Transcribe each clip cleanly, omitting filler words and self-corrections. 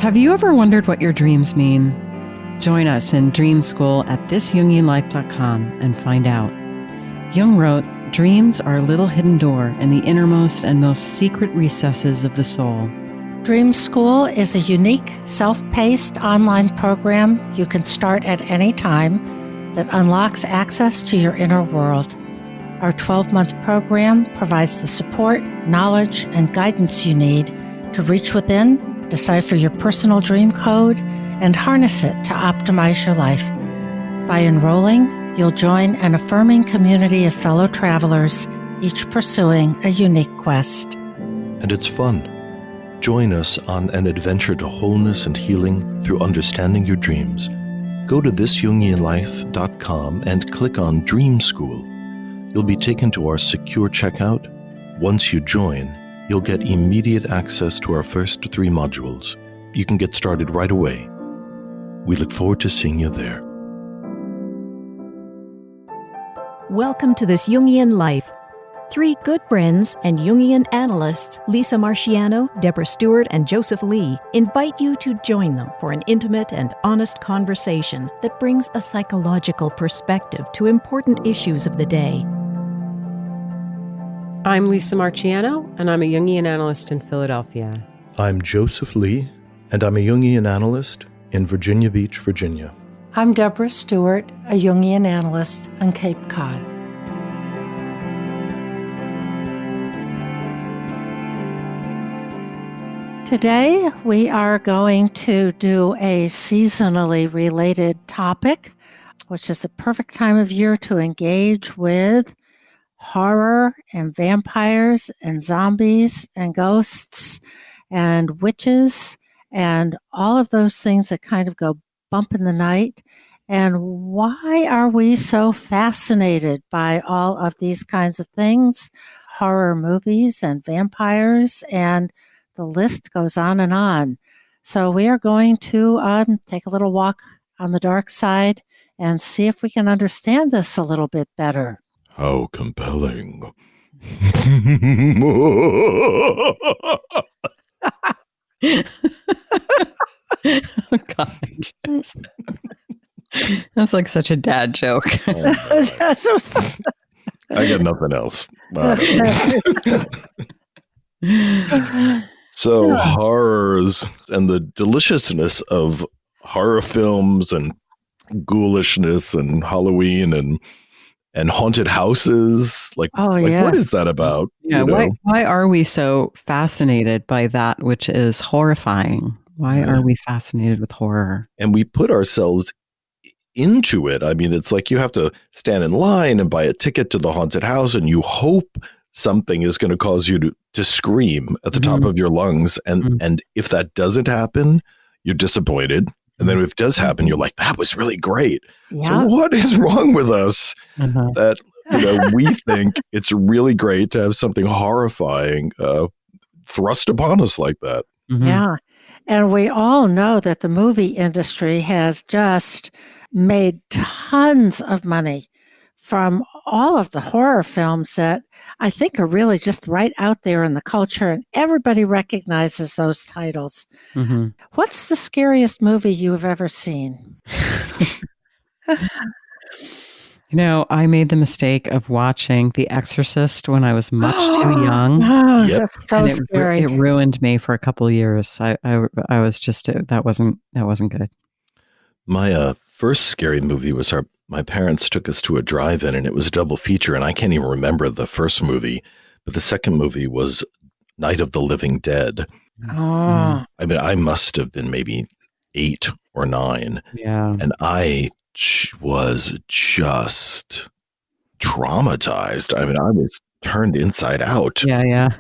Have you ever wondered what your dreams mean? Join us in Dream School at thisjungianlife.com and find out. Jung wrote, "Dreams are a little hidden door in the innermost and most secret recesses of the soul." Dream School is a unique, self-paced online program you can start at any time that unlocks access to your inner world. Our 12-month program provides the support, knowledge, and guidance you need to reach within, decipher your personal dream code, and harness it to optimize your life. By enrolling, you'll join an affirming community of fellow travelers, each pursuing a unique quest. And it's fun. Join us on an adventure to wholeness and healing through understanding your dreams. Go to thisjungianlife.com and click on Dream School. You'll be taken to our secure checkout. Once you join, you'll get immediate access to our first 3 modules. You can get started right away. We look forward to seeing you there. Welcome to This Jungian Life. 3 good friends and Jungian analysts, Lisa Marciano, Deborah Stewart, and Joseph Lee, invite you to join them for an intimate and honest conversation that brings a psychological perspective to important issues of the day. I'm Lisa Marciano, and I'm a Jungian analyst in Philadelphia. I'm Joseph Lee, and I'm a Jungian analyst in Virginia Beach, Virginia. I'm Deborah Stewart, a Jungian analyst on Cape Cod. Today, we are going to do a seasonally related topic, which is the perfect time of year to engage with horror and vampires and zombies and ghosts and witches and all of those things that kind of go bump in the night. And why are we so fascinated by all of these kinds of things? Horror movies and vampires, and the list goes on and on. So we are going to take a little walk on the dark side and see if we can understand this a little bit better. How compelling. Oh, God. That's like such a dad joke. I got nothing else. So horrors and the deliciousness of horror films and ghoulishness and Halloween and haunted houses. Yes. What is that about? Yeah, why are we so fascinated by that which is horrifying? Why are we fascinated with horror? And we put ourselves into it. I mean, it's like you have to stand in line and buy a ticket to the haunted house, and you hope something is going to cause you to scream at the top of your lungs. And if that doesn't happen, you're disappointed. And then if it does happen, you're like, that was really great. Yep. So what is wrong with us that we think it's really great to have something horrifying thrust upon us like that? Mm-hmm. Yeah. And we all know that the movie industry has just made tons of money from all of the horror films that I think are really just right out there in the culture, and everybody recognizes those titles. Mm-hmm. What's the scariest movie you have ever seen? I made the mistake of watching The Exorcist when I was much too young. Oh, yep. That's so scary. It ruined me for a couple of years. I was just, that wasn't good. My first scary movie was my parents took us to a drive-in, and it was a double feature, and I can't even remember the first movie, but the second movie was Night of the Living Dead. Oh. I mean, I must have been maybe 8 or 9. Yeah. And I was just traumatized. I mean, I was turned inside out. Yeah.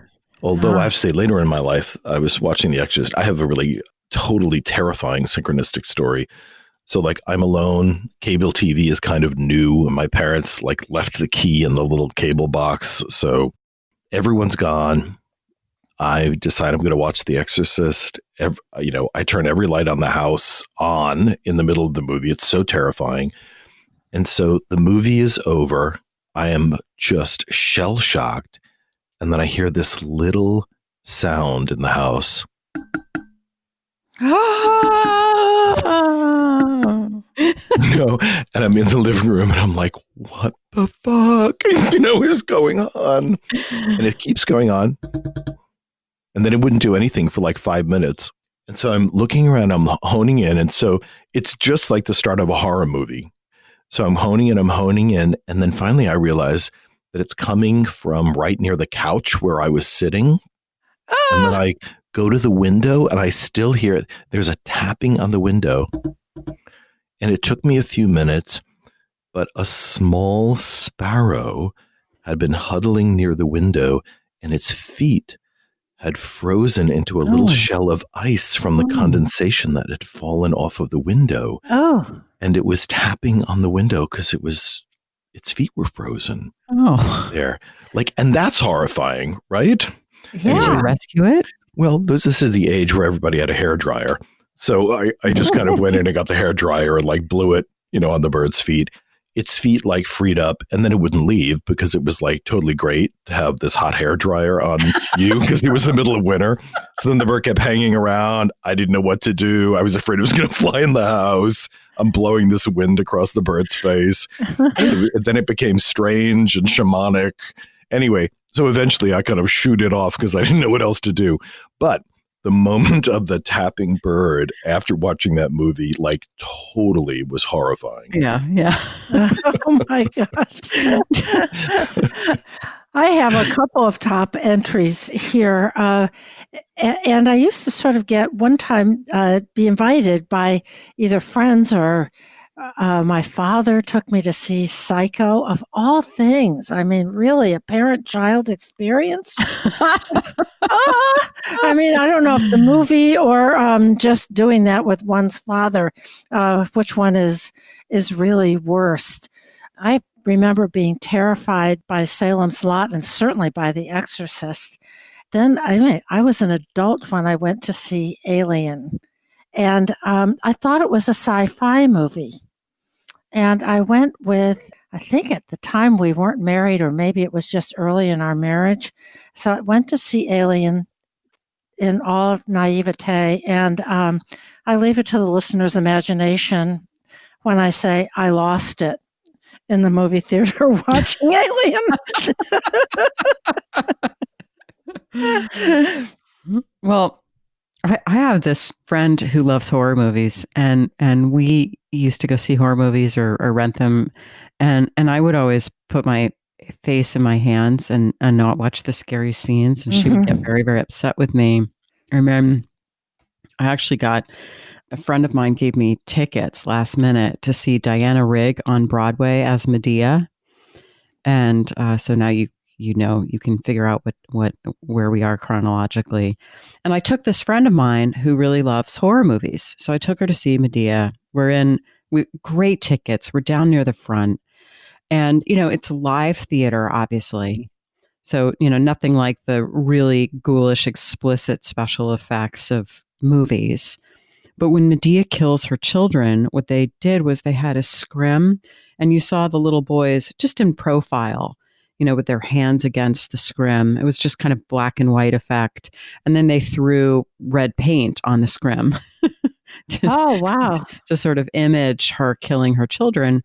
Although I have to say, later in my life, I was watching The Exorcist. I have a really totally terrifying synchronistic story. So I'm alone, cable TV is kind of new, and my parents left the key in the little cable box. So everyone's gone. I decide I'm going to watch The Exorcist. I turn every light on the house on in the middle of the movie. It's so terrifying. And so the movie is over. I am just shell shocked. And then I hear this little sound in the house. And I'm in the living room and I'm like, what the fuck, is going on? And it keeps going on. And then it wouldn't do anything for like 5 minutes. And so I'm looking around, I'm honing in. And so it's just like the start of a horror movie. So I'm honing in. And then finally I realize that it's coming from right near the couch where I was sitting. And then I go to the window and I still hear there's a tapping on the window. And it took me a few minutes, but a small sparrow had been huddling near the window and its feet had frozen into a little shell of ice from the condensation that had fallen off of the window. Oh. And it was tapping on the window because its feet were frozen there. And that's horrifying, right? Yeah. Did you rescue it? Well, this is the age where everybody had a hairdryer. So I just kind of went in and got the hairdryer and blew it, on the bird's feet. Its feet freed up, and then it wouldn't leave because it was totally great to have this hot hairdryer on you because it was the middle of winter. So then the bird kept hanging around. I didn't know what to do. I was afraid it was going to fly in the house. I'm blowing this wind across the bird's face. And then it became strange and shamanic. Anyway, so eventually I kind of shooed it off because I didn't know what else to do. But the moment of the tapping bird after watching that movie, totally was horrifying. Yeah. Oh my gosh. I have a couple of top entries here. And I used to sort of get one time be invited by either friends or my father took me to see Psycho, of all things. I mean, really a parent-child experience. I don't know if the movie or just doing that with one's father, which one is really worst. I remember being terrified by Salem's Lot and certainly by The Exorcist. Then I was an adult when I went to see Alien, and I thought it was a sci-fi movie. And I went with, I think at the time we weren't married, or maybe it was just early in our marriage. So I went to see Alien in all of naivete. And I leave it to the listener's imagination when I say I lost it in the movie theater watching Alien. Well, I have this friend who loves horror movies, and we used to go see horror movies or rent them, and I would always put my face in my hands and not watch the scary scenes, and she would get very, very upset with me. I remember I actually got a friend of mine gave me tickets last minute to see Diana Rigg on Broadway as Medea, and so now you can figure out where we are chronologically. And I took this friend of mine who really loves horror movies. So I took her to see Medea. Great tickets. We're down near the front. And, it's live theater, obviously. So, nothing like the really ghoulish, explicit special effects of movies. But when Medea kills her children, what they did was they had a scrim, and you saw the little boys just in profile, with their hands against the scrim. It was just kind of black and white effect. And then they threw red paint on the scrim. Oh, wow. To sort of image her killing her children.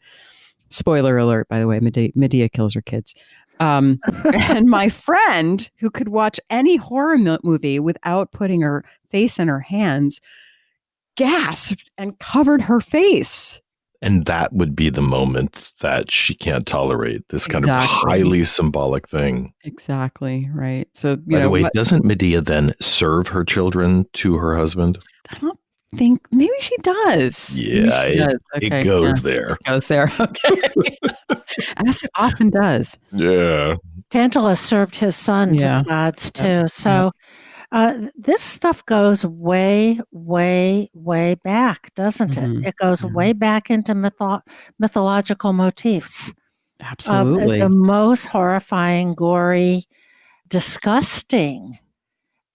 Spoiler alert, by the way, Medea kills her kids. And my friend, who could watch any horror movie without putting her face in her hands, gasped and covered her face. And that would be the moment that she can't tolerate this kind of highly symbolic thing. Exactly. Right. So, by the way, doesn't Medea then serve her children to her husband? I don't think, maybe she does. Yeah, it goes there. It goes there. Okay. As it often does. Yeah. Tantalus served his son to the gods too. So this stuff goes way, way, way back, doesn't it? It goes way back into mythological motifs. Absolutely. The most horrifying, gory, disgusting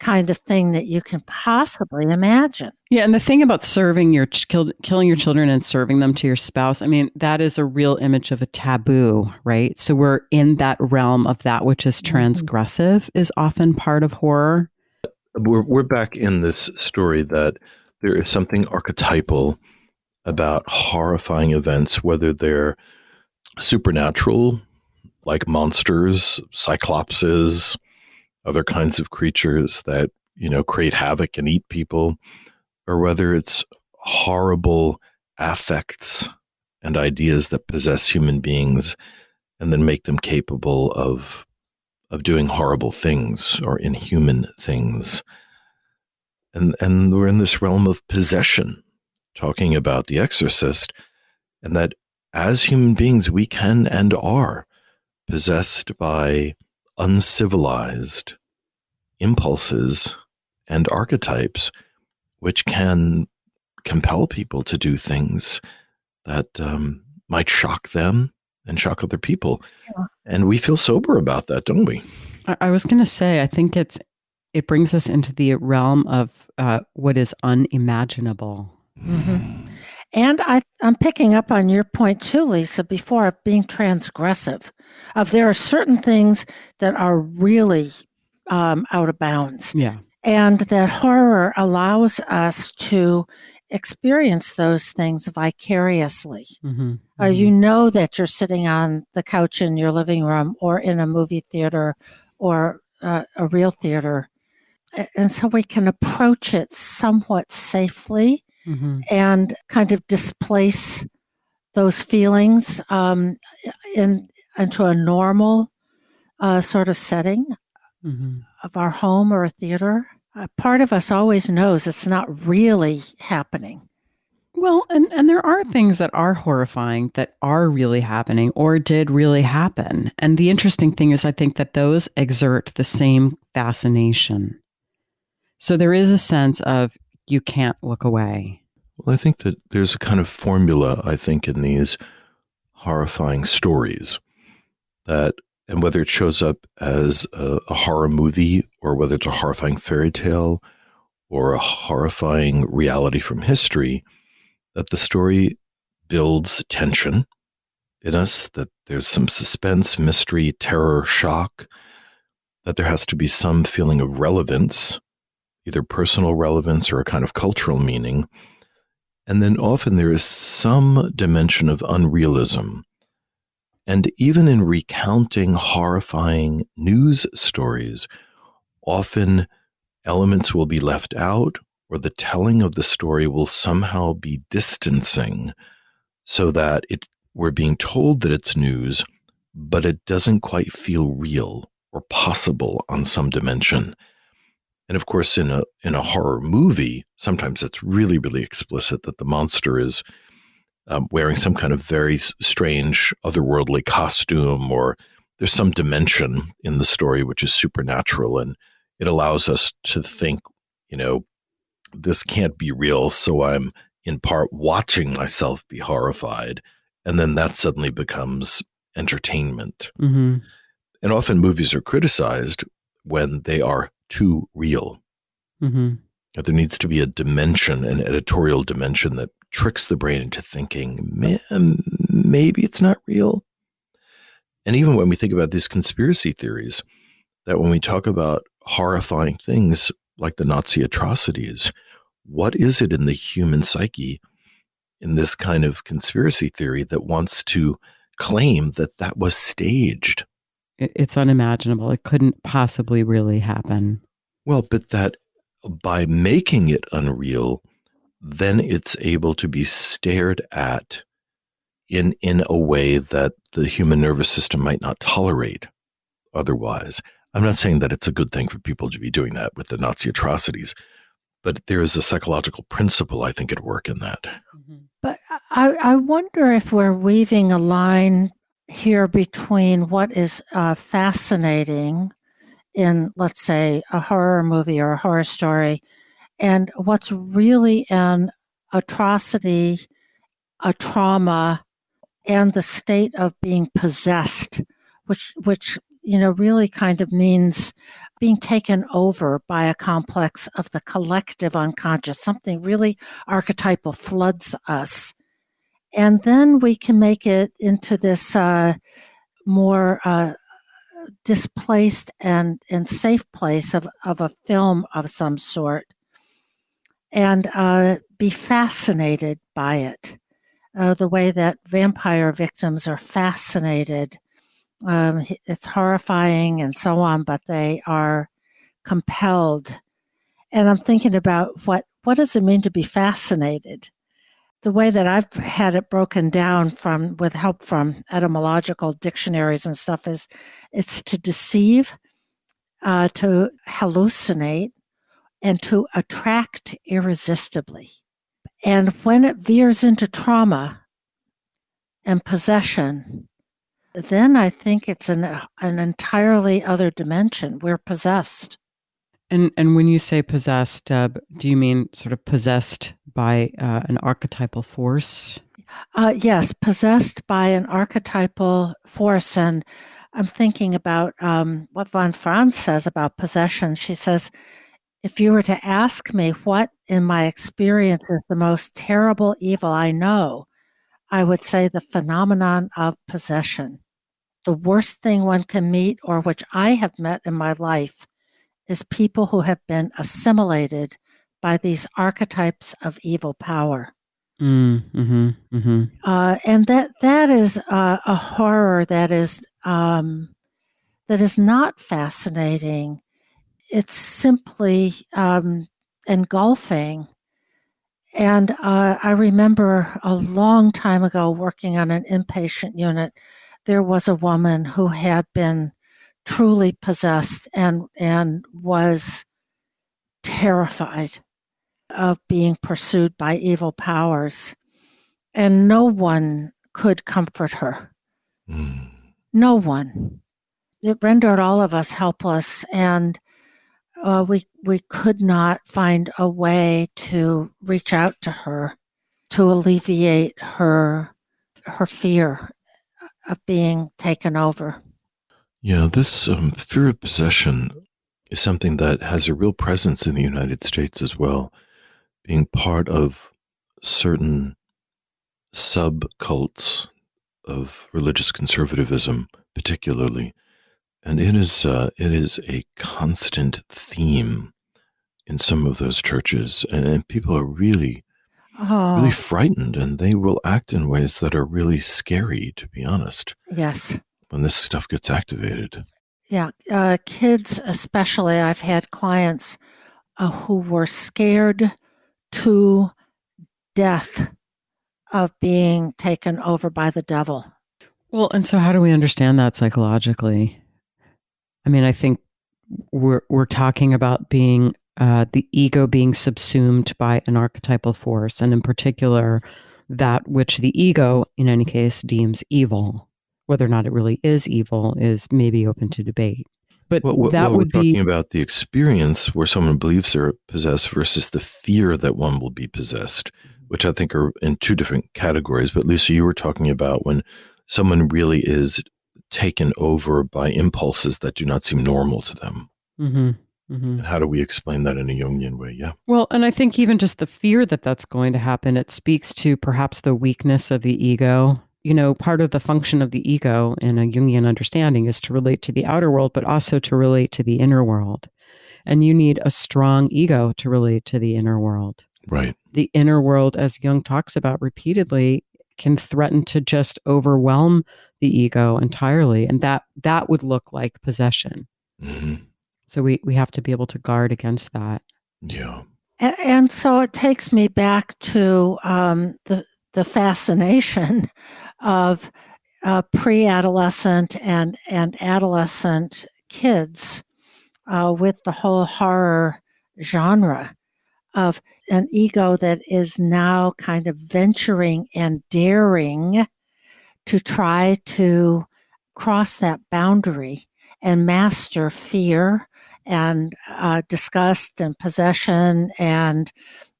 kind of thing that you can possibly imagine. Yeah, and the thing about killing your children and serving them to your spouse, that is a real image of a taboo, right? So we're in that realm of that which is transgressive is often part of horror. We're back in this story that there is something archetypal about horrifying events, whether they're supernatural, like monsters, cyclopses, other kinds of creatures that, create havoc and eat people, or whether it's horrible affects and ideas that possess human beings and then make them capable of doing horrible things or inhuman things. And we're in this realm of possession, talking about The Exorcist, and that as human beings, we can and are possessed by uncivilized impulses and archetypes, which can compel people to do things that might shock them and shock other people. Yeah. And we feel sober about that, don't we? I was going to say, I think it brings us into the realm of what is unimaginable. Mm-hmm. And I'm picking up on your point too, Lisa, before, of being transgressive. Of there are certain things that are really out of bounds. Yeah. And that horror allows us to experience those things vicariously. Mm-hmm. You know that you're sitting on the couch in your living room or in a movie theater or a real theater. And so we can approach it somewhat safely Mm-hmm. and kind of displace those feelings into a normal sort of setting Mm-hmm. of our home or a theater. Part of us always knows it's not really happening. Well, and there are things that are horrifying that are really happening or did really happen. And the interesting thing is, I think that those exert the same fascination. So there is a sense of you can't look away. Well, I think that there's a kind of formula, I think, in these horrifying stories that, and whether it shows up as a horror movie or whether it's a horrifying fairy tale or a horrifying reality from history, that the story builds tension in us, that there's some suspense, mystery, terror, shock, that there has to be some feeling of relevance, either personal relevance or a kind of cultural meaning. And then often there is some dimension of unrealism. And even in recounting horrifying news stories, often elements will be left out or the telling of the story will somehow be distancing so that we're being told that it's news, but it doesn't quite feel real or possible on some dimension. And of course, in a horror movie, sometimes it's really, really explicit that the monster is wearing some kind of very strange, otherworldly costume, or there's some dimension in the story which is supernatural, and it allows us to think, this can't be real, so I'm in part watching myself be horrified, and then that suddenly becomes entertainment. Mm-hmm. And often movies are criticized when they are too real. Mm-hmm. There needs to be a dimension, an editorial dimension that tricks the brain into thinking, man, maybe it's not real. And even when we think about these conspiracy theories, that when we talk about horrifying things like the Nazi atrocities, what is it in the human psyche in this kind of conspiracy theory that wants to claim that that was staged? It's unimaginable. It couldn't possibly really happen. Well, but that by making it unreal, then it's able to be stared at in a way that the human nervous system might not tolerate otherwise. I'm not saying that it's a good thing for people to be doing that with the Nazi atrocities, but there is a psychological principle, I think, at work in that. Mm-hmm. But I wonder if we're weaving a line here between what is fascinating in, let's say, a horror movie or a horror story, and what's really an atrocity, a trauma, and the state of being possessed, which really kind of means being taken over by a complex of the collective unconscious. Something really archetypal floods us. And then we can make it into this more displaced and safe place of a film of some sort. and be fascinated by it. The way that vampire victims are fascinated. It's horrifying and so on, but they are compelled. And I'm thinking about what does it mean to be fascinated? The way that I've had it broken down with help from etymological dictionaries and stuff is it's to deceive, to hallucinate, and to attract irresistibly. And when it veers into trauma and possession, then I think it's an entirely other dimension. We're possessed. And when you say possessed, Deb, do you mean sort of possessed by an archetypal force? Yes, possessed by an archetypal force. And I'm thinking about what von Franz says about possession. She says, if you were to ask me what in my experience is the most terrible evil I know, I would say the phenomenon of possession. The worst thing one can meet, or which I have met in my life, is people who have been assimilated by these archetypes of evil power. Mm-hmm, mm-hmm. And that is a horror that is not fascinating. It's simply engulfing. And I remember a long time ago working on an inpatient unit, there was a woman who had been truly possessed and was terrified of being pursued by evil powers. And no one could comfort her. Mm. No one. It rendered all of us helpless, and we could not find a way to reach out to her to alleviate her fear of being taken over. Yeah, this fear of possession is something that has a real presence in the United States as well, being part of certain subcults of religious conservatism, particularly. And it is a constant theme in some of those churches, and people are really Oh, frightened, and they will act in ways that are really scary, to be honest, yes. when this stuff gets activated. Yeah. Kids, especially, I've had clients who were scared to death of being taken over by the devil. Well, and so how do we understand that psychologically? I mean, I think we're talking about being the ego being subsumed by an archetypal force, and in particular, that which the ego, in any case, deems evil. Whether or not it really is evil is maybe open to debate. But that we're would be talking about the experience where someone believes they're possessed versus the fear that one will be possessed, which I think are in two different categories. But Lisa, you were talking about when someone really is taken over by impulses that do not seem normal to them. Mm-hmm. Mm-hmm. And how do we explain that in a Jungian way? Yeah. Well, and I think even just the fear that that's going to happen, it speaks to perhaps the weakness of the ego. You know, part of the function of the ego in a Jungian understanding is to relate to the outer world, but also to relate to the inner world. And you need a strong ego to relate to the inner world. Right. The inner world, as Jung talks about repeatedly, can threaten to just overwhelm the ego entirely. And that would look like possession. Mm-hmm. So we have to be able to guard against that. Yeah. And so it takes me back to the fascination of pre-adolescent and adolescent kids with the whole horror genre of an ego that is now kind of venturing and daring to try to cross that boundary and master fear and disgust and possession and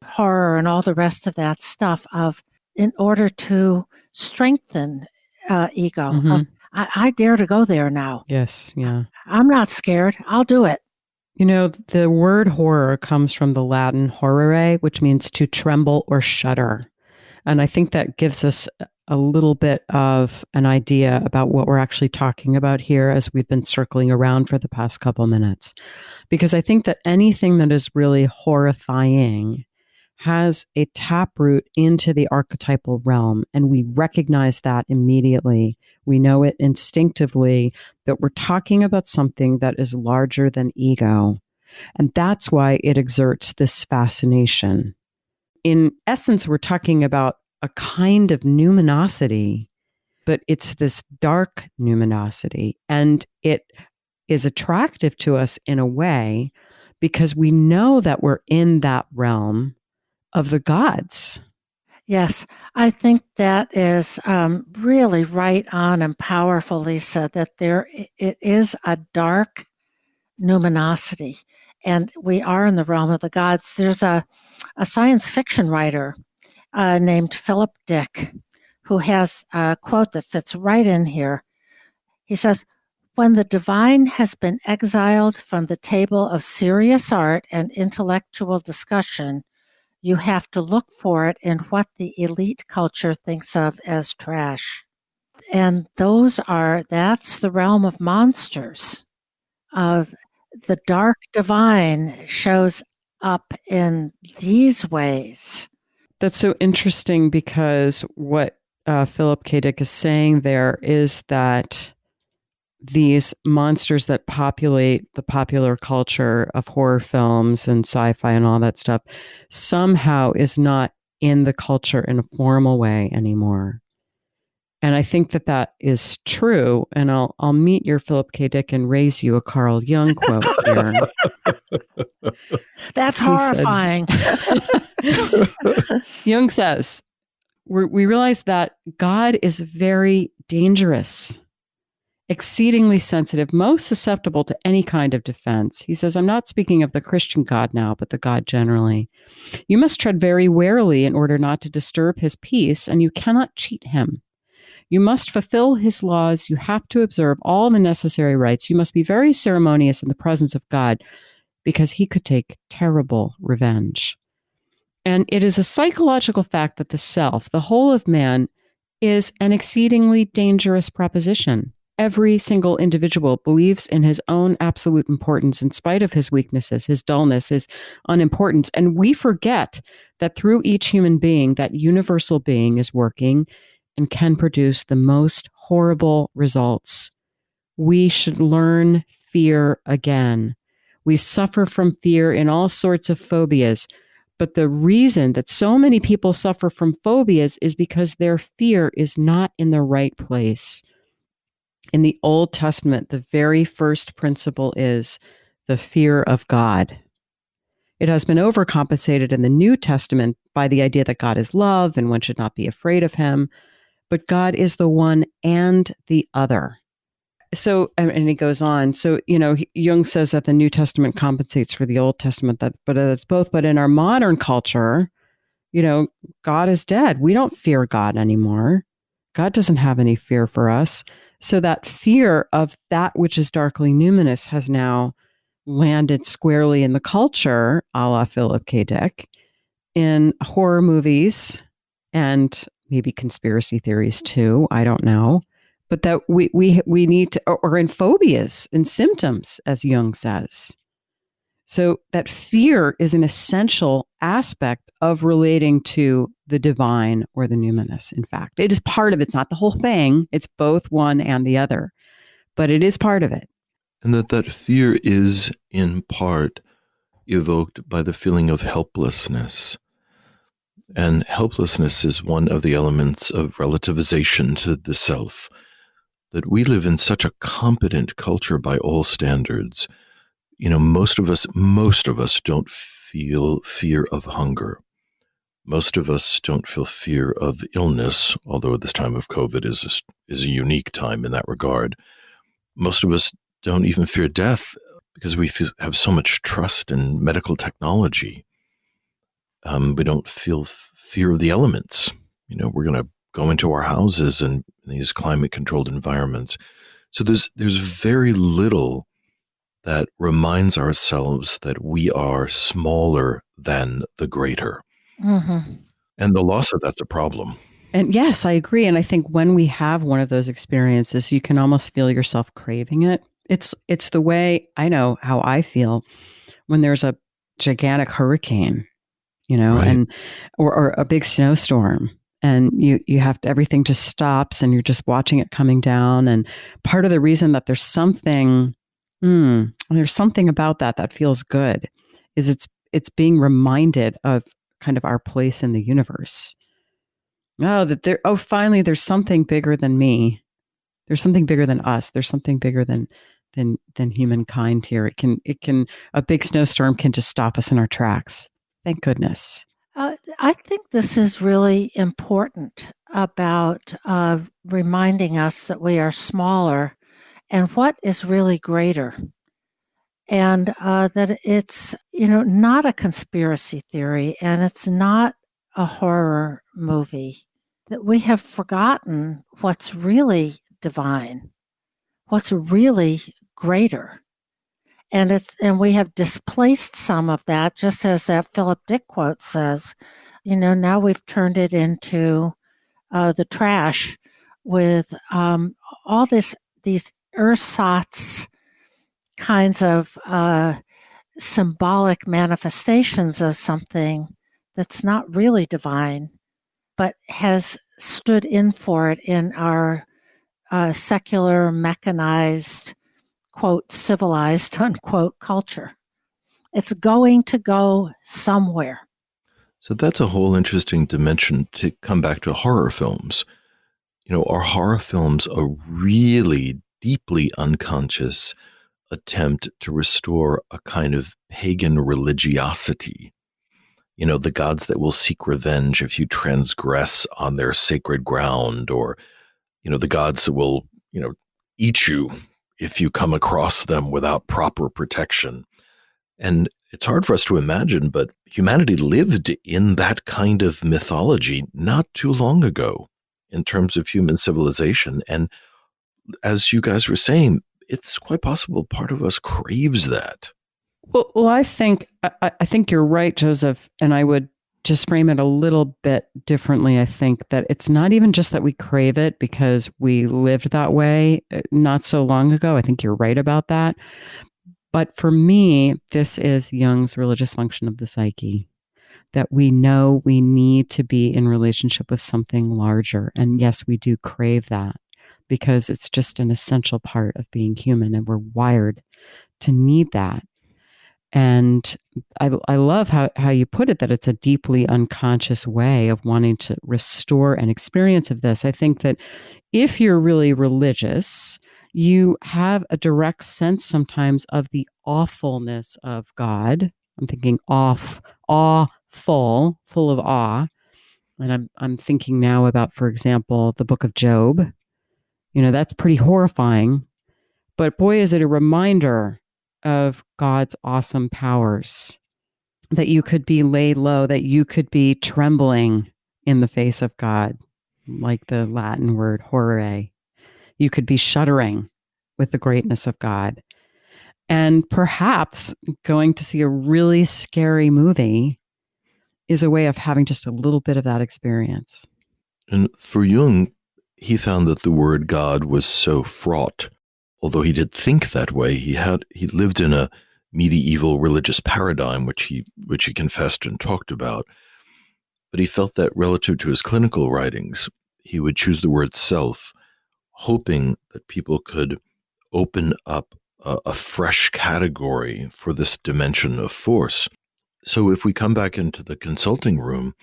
horror and all the rest of that stuff in order to strengthen ego. Mm-hmm. I dare to go there now. Yes, yeah. I'm not scared. I'll do it. You know, the word horror comes from the Latin horrere, which means to tremble or shudder. And I think that gives us a little bit of an idea about what we're actually talking about here as we've been circling around for the past couple minutes. Because I think that anything that is really horrifying has a taproot into the archetypal realm, and we recognize that immediately. We know it instinctively that we're talking about something that is larger than ego. And that's why it exerts this fascination. In essence, we're talking about a kind of numinosity, but it's this dark numinosity. And it is attractive to us in a way because we know that we're in that realm of the gods. Yes, I think that is really right on and powerful, Lisa, that it is a dark numinosity, and we are in the realm of the gods. There's a science fiction writer named Philip Dick who has a quote that fits right in here. He says, "When the divine has been exiled from the table of serious art and intellectual discussion, you have to look for it in what the elite culture thinks of as trash." And that's the realm of monsters. Of the dark divine shows up in these ways. That's so interesting because what Philip K. Dick is saying there is that these monsters that populate the popular culture of horror films and sci-fi and all that stuff somehow is not in the culture in a formal way anymore. And I think that that is true. And I'll meet your Philip K. Dick and raise you a Carl Jung quote here. That's horrifying. Jung says, we realize that God is very dangerous, exceedingly sensitive, most susceptible to any kind of defense. He says, I'm not speaking of the Christian God now, but the God generally. You must tread very warily in order not to disturb his peace, and you cannot cheat him. You must fulfill his laws. You have to observe all the necessary rites. You must be very ceremonious in the presence of God, because he could take terrible revenge. And it is a psychological fact that the self, the whole of man, is an exceedingly dangerous proposition. Every single individual believes in his own absolute importance in spite of his weaknesses, his dullness, his unimportance. And we forget that through each human being, that universal being is working and can produce the most horrible results. We should learn fear again. We suffer from fear in all sorts of phobias. But the reason that so many people suffer from phobias is because their fear is not in the right place. In the Old Testament, the very first principle is the fear of God. It has been overcompensated in the New Testament by the idea that God is love and one should not be afraid of him. But God is the one and the other. So, and he goes on. So, Jung says that the New Testament compensates for the Old Testament, but it's both. But in our modern culture, God is dead. We don't fear God anymore. God doesn't have any fear for us. So that fear of that which is darkly numinous has now landed squarely in the culture, a la Philip K. Dick, in horror movies and maybe conspiracy theories too. I don't know. But that we need to, or in phobias and symptoms, as Jung says. So that fear is an essential aspect of relating to the divine or the numinous. In fact, it is part of it. It's not the whole thing. It's both one and the other, but it is part of it. And that fear is in part evoked by the feeling of helplessness. And helplessness is one of the elements of relativization to the self. That we live in such a competent culture by all standards. Most of us don't feel fear of hunger. Most of us don't feel fear of illness, although this time of COVID is a unique time in that regard. Most of us don't even fear death because we have so much trust in medical technology. We don't feel fear of the elements. We're going to go into our houses and these climate-controlled environments. So there's very little that reminds ourselves that we are smaller than the greater. Mm-hmm. And the loss of that's a problem. And yes, I agree. And I think when we have one of those experiences, you can almost feel yourself craving it. It's the way I know how I feel when there's a gigantic hurricane Right. and or a big snowstorm. And you have to, everything just stops and you're just watching it coming down. And part of the reason that there's something about that feels good is it's being reminded of kind of our place in the universe. Finally there's something bigger than me. There's something bigger than us. There's something bigger than humankind here. It can a big snowstorm can just stop us in our tracks. Thank goodness. I think this is really important about reminding us that we are smaller and what is really greater. And that it's, not a conspiracy theory and it's not a horror movie, that we have forgotten what's really divine, what's really greater. And we have displaced some of that, just as that Philip Dick quote says. Now we've turned it into the trash with all these ersatz kinds of symbolic manifestations of something that's not really divine, but has stood in for it in our secular, mechanized, quote, civilized, unquote, culture. It's going to go somewhere. So that's a whole interesting dimension to come back to horror films. Are horror films a really deeply unconscious attempt to restore a kind of pagan religiosity? The gods that will seek revenge if you transgress on their sacred ground, or, the gods that will, eat you if you come across them without proper protection. And it's hard for us to imagine, but humanity lived in that kind of mythology not too long ago in terms of human civilization. And as you guys were saying, it's quite possible part of us craves that. Well, I think you're right, Joseph, and I would just frame it a little bit differently. I think that it's not even just that we crave it because we lived that way not so long ago. I think you're right about that. But for me, this is Jung's religious function of the psyche, that we know we need to be in relationship with something larger. And yes, we do crave that because it's just an essential part of being human and we're wired to need that. And I love how you put it, that it's a deeply unconscious way of wanting to restore an experience of this. I think that if you're really religious, you have a direct sense sometimes of the awfulness of God. I'm thinking awful, full of awe. And I'm thinking now about, for example, the book of Job. That's pretty horrifying. But boy, is it a reminder of God's awesome powers, that you could be laid low, that you could be trembling in the face of God, like the Latin word horrere. You could be shuddering with the greatness of God. And perhaps going to see a really scary movie is a way of having just a little bit of that experience. And for Jung, he found that the word God was so fraught. Although he did think that way, he lived in a medieval religious paradigm, which he confessed and talked about. But he felt that relative to his clinical writings, he would choose the word self, hoping that people could open up a fresh category for this dimension of force. So if we come back into the consulting room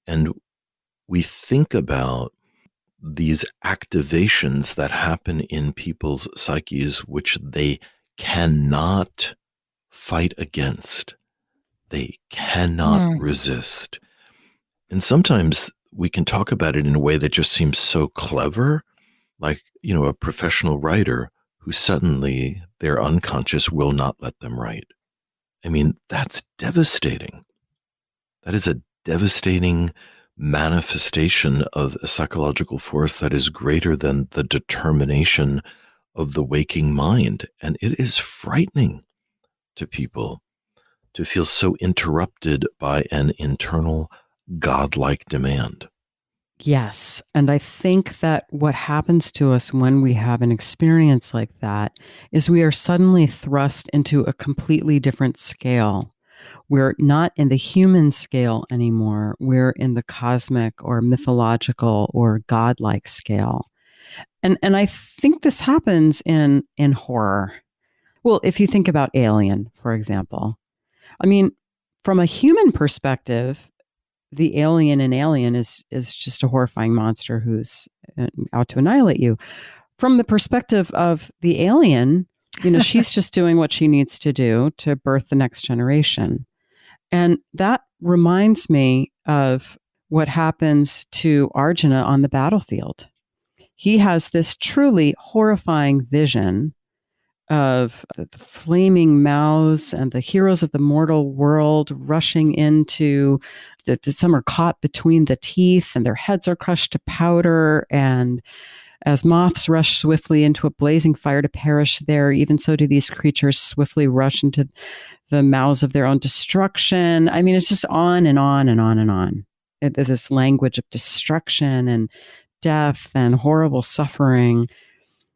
and we think about these activations that happen in people's psyches, which they cannot fight against, they cannot resist. And sometimes we can talk about it in a way that just seems so clever, like, a professional writer who suddenly their unconscious will not let them write. I mean, that's devastating. That is a devastating manifestation of a psychological force that is greater than the determination of the waking mind. And it is frightening to people to feel so interrupted by an internal godlike demand. Yes. And I think that what happens to us when we have an experience like that is we are suddenly thrust into a completely different scale We're not in the human scale anymore. We're in the cosmic or mythological or godlike scale. And I think this happens in horror. Well, if you think about Alien, for example. I mean, from a human perspective, the alien in Alien is just a horrifying monster who's out to annihilate you. From the perspective of the alien, she's just doing what she needs to do to birth the next generation. And that reminds me of what happens to Arjuna on the battlefield. He has this truly horrifying vision of the flaming mouths and the heroes of the mortal world rushing into some are caught between the teeth and their heads are crushed to powder. And as moths rush swiftly into a blazing fire to perish there, even so do these creatures swiftly rush into the mouths of their own destruction. I mean, it's just on and on and on and on. This language of destruction and death and horrible suffering.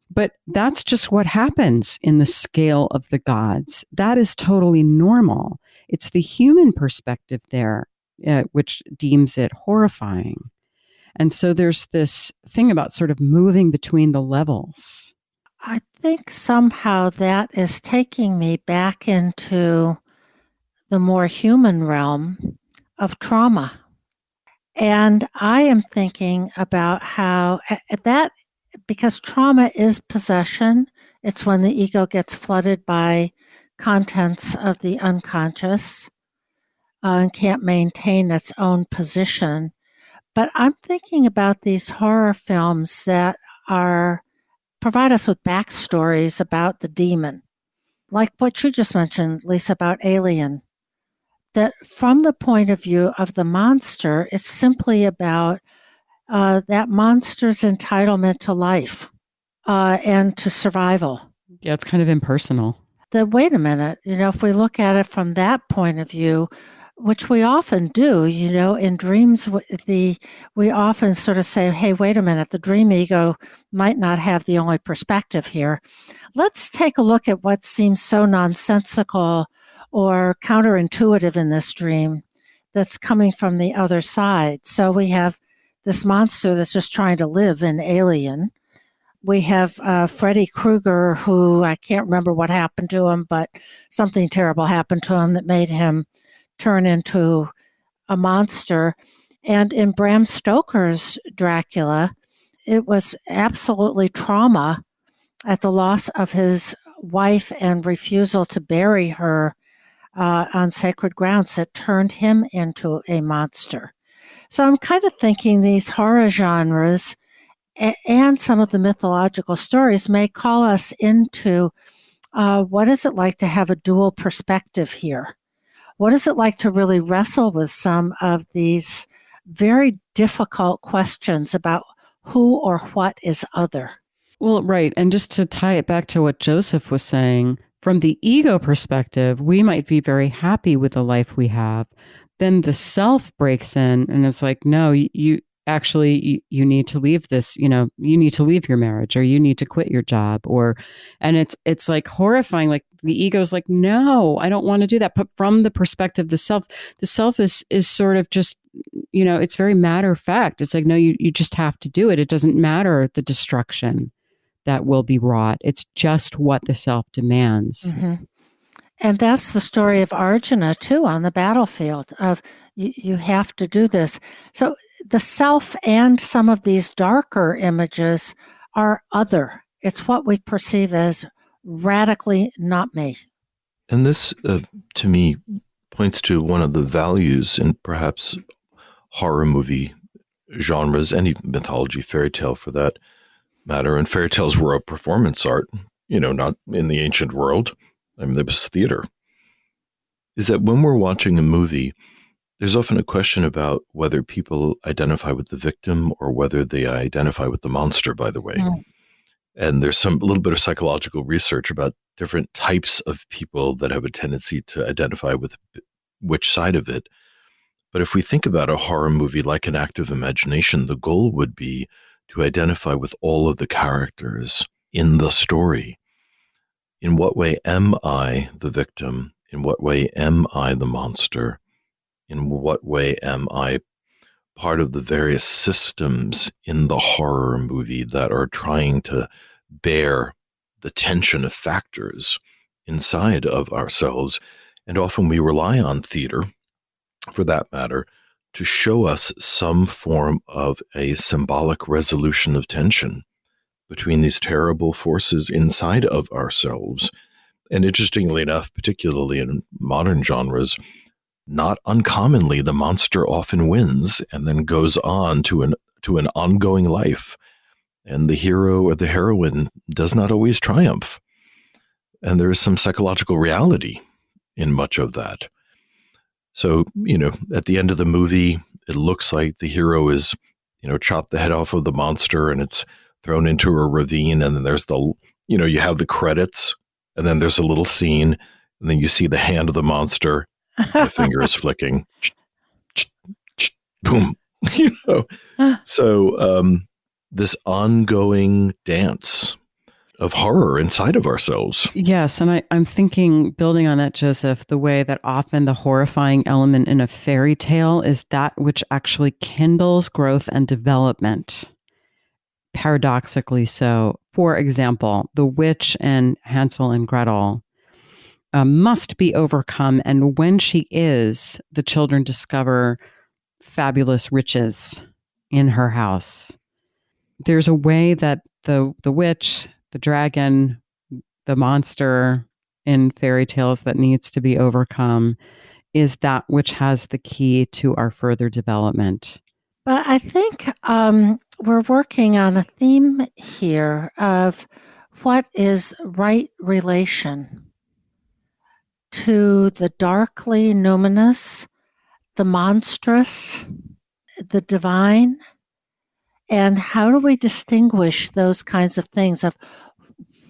But that's just what happens in the scale of the gods. That is totally normal. It's the human perspective there, which deems it horrifying. And so there's this thing about sort of moving between the levels. I think somehow that is taking me back into the more human realm of trauma. And I am thinking about how that, because trauma is possession, it's when the ego gets flooded by contents of the unconscious and can't maintain its own position. But I'm thinking about these horror films that provide us with backstories about the demon, like what you just mentioned, Lisa, about Alien. That from the point of view of the monster, it's simply about that monster's entitlement to life and to survival. Yeah, it's kind of impersonal. Wait a minute, if we look at it from that point of view, which we often do, in dreams, we often sort of say, hey, wait a minute, the dream ego might not have the only perspective here. Let's take a look at what seems so nonsensical or counterintuitive in this dream that's coming from the other side. So we have this monster that's just trying to live in Alien. We have Freddy Krueger, who I can't remember what happened to him, but something terrible happened to him that made him turn into a monster. And in Bram Stoker's Dracula, it was absolutely trauma at the loss of his wife and refusal to bury her on sacred grounds that turned him into a monster. So I'm kind of thinking these horror genres and some of the mythological stories may call us into what is it like to have a dual perspective here? What is it like to really wrestle with some of these very difficult questions about who or what is other? Well, right. And just to tie it back to what Joseph was saying, from the ego perspective, we might be very happy with the life we have. Then the self breaks in and it's like, no, you actually, you need to leave this, you need to leave your marriage or you need to quit your job and it's like horrifying. Like the ego's like, no, I don't want to do that. But from the perspective of the self is sort of just, it's very matter of fact. It's like, no, you just have to do it. It doesn't matter the destruction that will be wrought. It's just what the self demands. Mm-hmm. And that's the story of Arjuna, too, on the battlefield of you have to do this. So the self and some of these darker images are other. It's what we perceive as radically not me. And this, to me, points to one of the values in perhaps horror movie genres, any mythology, fairy tale for that matter. And fairy tales were a performance art, not in the ancient world. I mean, there was theater. Is that when we're watching a movie, there's often a question about whether people identify with the victim or whether they identify with the monster, by the way. Mm. And there's a little bit of psychological research about different types of people that have a tendency to identify with which side of it. But if we think about a horror movie like an act of imagination, the goal would be to identify with all of the characters in the story. In what way am I the victim? In what way am I the monster? In what way am I part of the various systems in the horror movie that are trying to bear the tension of factors inside of ourselves? And often we rely on theater, for that matter, to show us some form of a symbolic resolution of tension between these terrible forces inside of ourselves. And interestingly enough, particularly in modern genres, not uncommonly, the monster often wins and then goes on to an ongoing life. And the hero or the heroine does not always triumph. And there is some psychological reality in much of that. So, at the end of the movie, it looks like the hero is, chopped the head off of the monster and it's thrown into a ravine. And then there's you have the credits, and then there's a little scene, and then you see the hand of the monster, and the finger is flicking. Boom. So this ongoing dance of horror inside of ourselves. Yes, and I'm thinking, building on that, Joseph, the way that often the horrifying element in a fairy tale is that which actually kindles growth and development. Paradoxically so. For example, the witch and Hansel and Gretel must be overcome, and when she is, the children discover fabulous riches in her house. There's a way that the witch, the dragon, the monster in fairy tales that needs to be overcome is that which has the key to our further development. But I think we're working on a theme here of what is right relation to the darkly numinous, the monstrous, the divine, and how do we distinguish those kinds of things of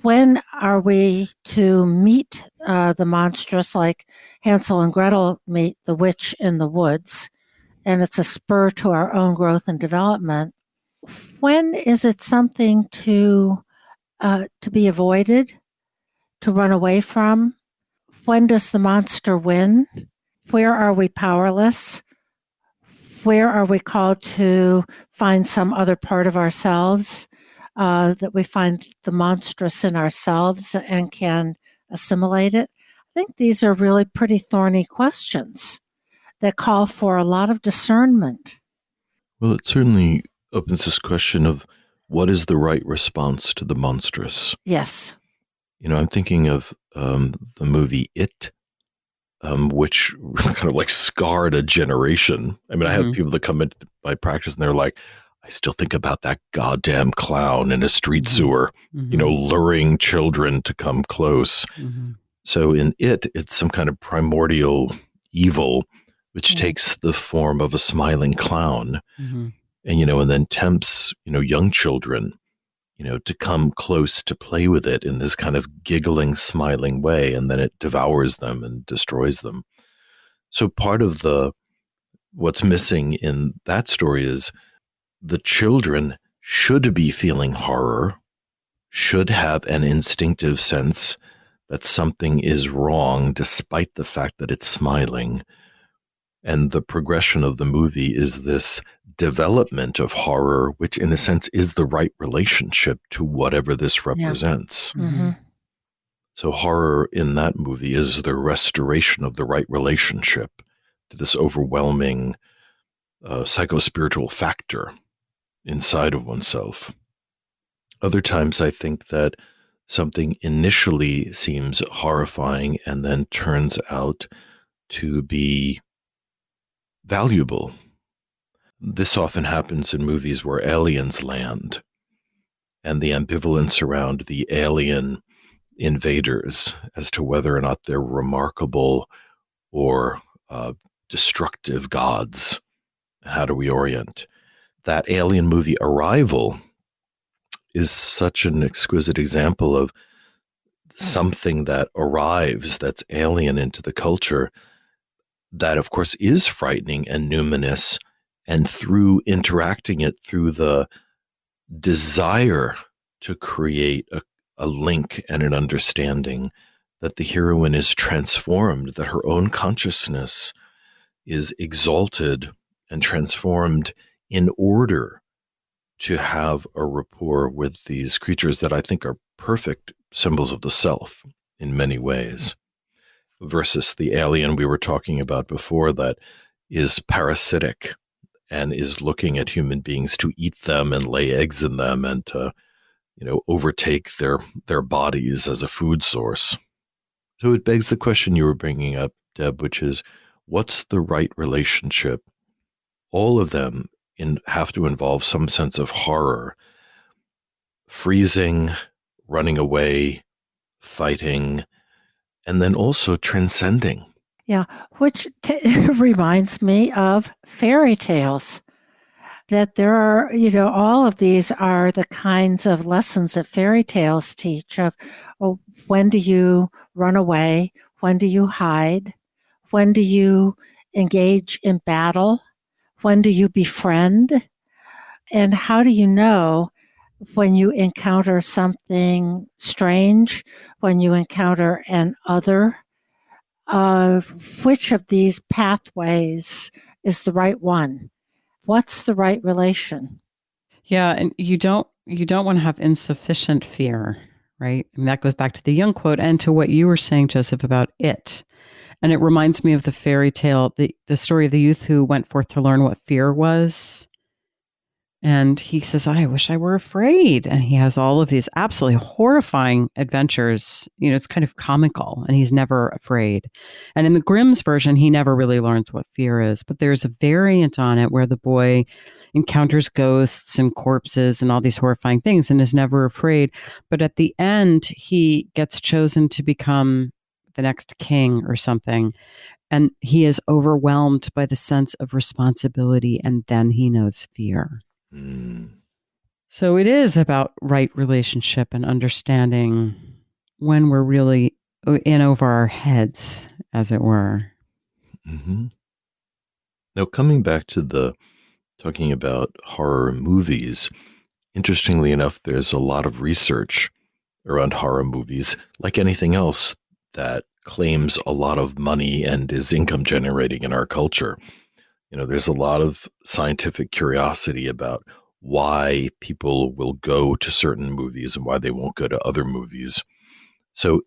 when are we to meet the monstrous, like Hansel and Gretel meet the witch in the woods, and it's a spur to our own growth and development. When is it something to be avoided, to run away from? When does the monster win? Where are we powerless? Where are we called to find some other part of ourselves, that we find the monstrous in ourselves and can assimilate it? I think these are really pretty thorny questions that call for a lot of discernment. Well, it certainly opens this question of what is the right response to the monstrous? Yes. I'm thinking of the movie It, which kind of like scarred a generation. I mean, I have people that come into my practice and they're like, I still think about that goddamn clown in a street sewer, luring children to come close. So in It, it's some kind of primordial evil, which takes the form of a smiling clown, and, and then tempts, young children, to come close to play with it in this kind of giggling, smiling way, and then it devours them and destroys them. So part of what's missing in that story is the children should be feeling horror, should have an instinctive sense that something is wrong, despite the fact that it's smiling. And the progression of the movie is this development of horror, which in a sense is the right relationship to whatever this represents. So horror in that movie is the restoration of the right relationship to this overwhelming psychospiritual factor inside of oneself. Other times I think that something initially seems horrifying and then turns out to be valuable. This often happens in movies where aliens land, and the ambivalence around the alien invaders as to whether or not they're remarkable or destructive gods. How do we orient? That alien movie Arrival is such an exquisite example of something that arrives that's alien into the culture that, of course, is frightening and numinous, and through interacting it through the desire to create a link and an understanding that the heroine is transformed, that her own consciousness is exalted and transformed in order to have a rapport with these creatures that I think are perfect symbols of the self in many ways, versus the alien we were talking about before that is parasitic and is looking at human beings to eat them and lay eggs in them and to, overtake their bodies as a food source. So it begs the question you were bringing up, Deb, which is, what's the right relationship? All of them have to involve some sense of horror, freezing, running away, fighting, and then also transcending. Yeah, which reminds me of fairy tales. That there are, all of these are the kinds of lessons that fairy tales teach of, when do you run away? When do you hide? When do you engage in battle? When do you befriend? And how do you know when you encounter something strange, when you encounter an other? Which of these pathways is the right one? What's the right relation? Yeah, and you don't want to have insufficient fear, right? And that goes back to the Jung quote and to what you were saying, Joseph, about it. And it reminds me of the fairy tale, the story of the youth who went forth to learn what fear was. And he says, I wish I were afraid. And he has all of these absolutely horrifying adventures. It's kind of comical, and he's never afraid. And in the Grimm's version, he never really learns what fear is. But there's a variant on it where the boy encounters ghosts and corpses and all these horrifying things and is never afraid. But at the end, he gets chosen to become the next king or something. And he is overwhelmed by the sense of responsibility. And then he knows fear. So it is about right relationship and understanding when we're really in over our heads, as it were. Mm-hmm. Now, coming back to talking about horror movies, interestingly enough, there's a lot of research around horror movies, like anything else that claims a lot of money and is income generating in our culture. There's a lot of scientific curiosity about why people will go to certain movies and why they won't go to other movies. So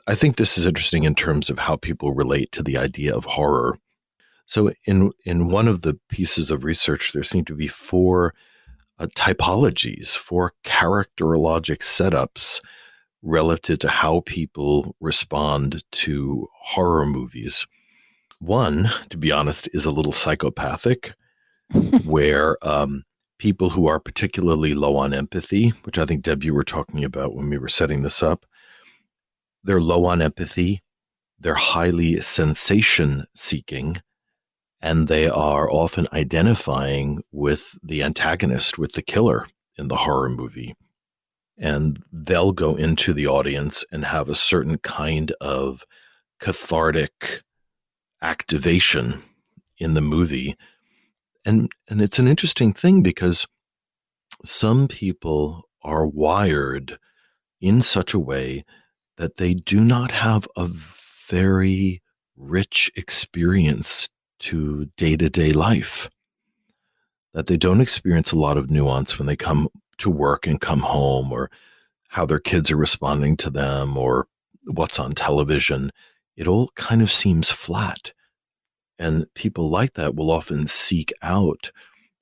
I think this is interesting in terms of how people relate to the idea of horror. So in one of the pieces of research, there seem to be four typologies, four characterologic setups relative to how people respond to horror movies. One, to be honest, is a little psychopathic, where people who are particularly low on empathy, which I think, Deb, you were talking about when we were setting this up, they're low on empathy, they're highly sensation seeking, and they are often identifying with the antagonist, with the killer in the horror movie. And they'll go into the audience and have a certain kind of cathartic activation in the movie. And it's an interesting thing because some people are wired in such a way that they do not have a very rich experience to day-to-day life, that they don't experience a lot of nuance when they come to work and come home, or how their kids are responding to them, or what's on television. It all kind of seems flat. And people like that will often seek out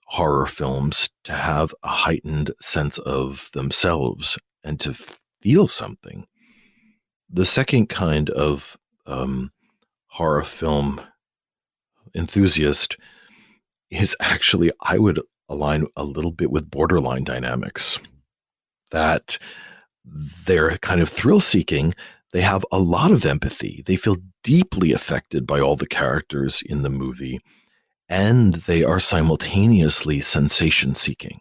horror films to have a heightened sense of themselves and to feel something. The second kind of horror film enthusiast is actually, I would align a little bit with borderline dynamics, that they're kind of thrill seeking. They have a lot of empathy. They feel deeply affected by all the characters in the movie, and they are simultaneously sensation seeking.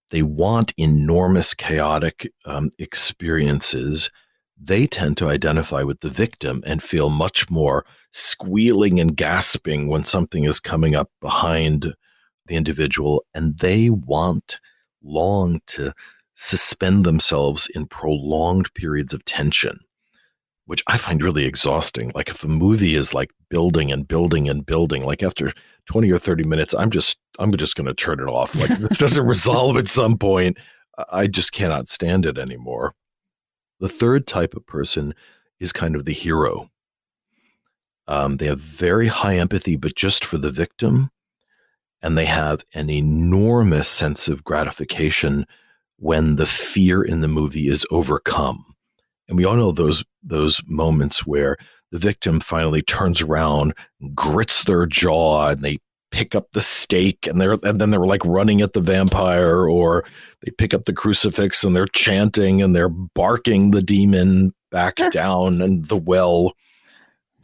They want enormous chaotic experiences. They tend to identify with the victim and feel much more squealing and gasping when something is coming up behind the individual, and they long to suspend themselves in prolonged periods of tension. which I find really exhausting. Like if a movie is like building and building and building, like after 20 or 30 minutes, I'm just going to turn it off. Like if this doesn't resolve at some point, I just cannot stand it anymore. The third type of person is kind of the hero. They have very high empathy, but just for the victim. And they have an enormous sense of gratification when the fear in the movie is overcome. And we all know those moments where the victim finally turns around, grits their jaw, and they pick up the stake, and then they're like running at the vampire, or they pick up the crucifix and they're chanting and they're barking the demon back down and the well.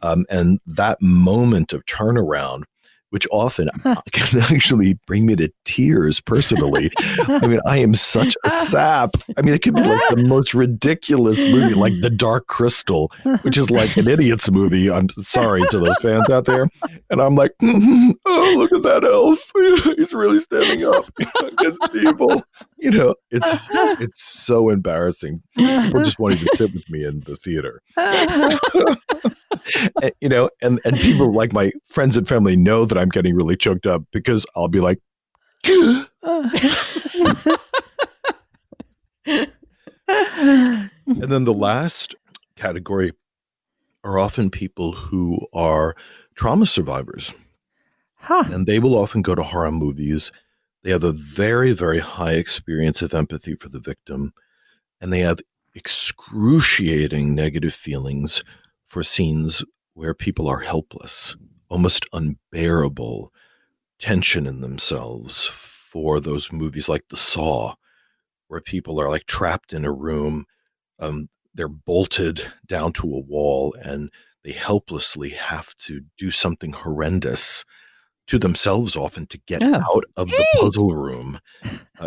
And that moment of turnaround, which often can actually bring me to tears personally. I mean, I am such a sap. I mean, it could be like the most ridiculous movie, like The Dark Crystal, which is like an idiot's movie. I'm sorry to those fans out there. And I'm like, oh, look at that elf. He's really standing up against evil. You know, it's so embarrassing. People just won't even sit with me in the theater. And, you know, and people like my friends and family know that I'm getting really choked up because I'll be like, and then the last category are often people who are trauma survivors. And they will often go to horror movies. They have a very, very high experience of empathy for the victim, and they have excruciating negative feelings for scenes where people are helpless, almost unbearable tension in themselves, for those movies like The Saw, where people are like trapped in a room, they're bolted down to a wall, and they helplessly have to do something horrendous to themselves often to get out of the puzzle room.